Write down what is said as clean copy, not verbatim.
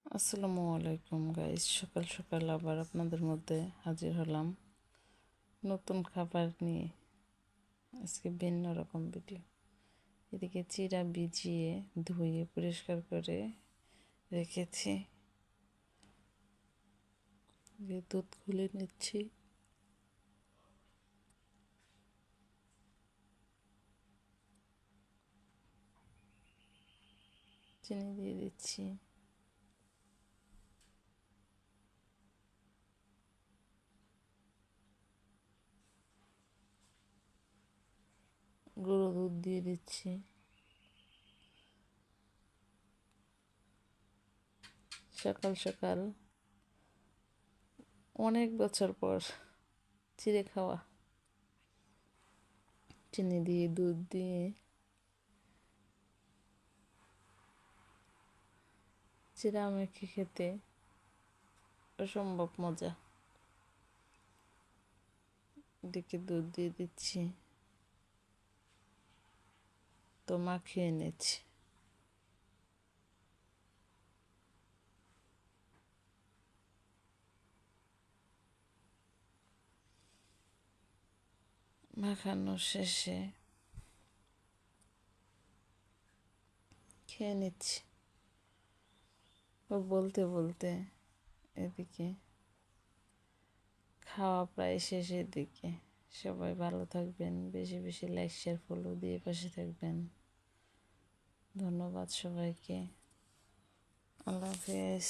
আসসালামু আলাইকুম গাইস, সকাল সকাল আবার আপনাদের মধ্যে হাজির হলাম নতুন খাবার নিয়ে। আজকে ভিন্ন রকম ভিডিও। এদিকে চিড়া ভিজিয়ে ধুয়ে পরিষ্কার করে রেখেছি, দুধ খুলে নিচ্ছি। চিনি দিয়ে দিচ্ছি, গুঁড়ো দুধ দিয়ে দিচ্ছি। সকাল সকাল অনেক বছর পর চিড়ে খাওয়া, চিনি দিয়ে দুধ দিয়ে চিড়া মেখে খেতে অসম্ভব মজা। এদিকে দুধ দিয়ে দিচ্ছি, তো মাখিয়ে নিচ্ছি। মাখানো শেষে খেয়ে নিচ্ছি। ও বলতে বলতে এদিকে খাওয়া প্রায় শেষের দিকে। সবাই ভালো থাকবেন, বেশি বেশি লাইক শেয়ার ফলো দিয়ে পাশে থাকবেন। ধন্যবাদ সবাইকে। আল্লাহ হাফেজ।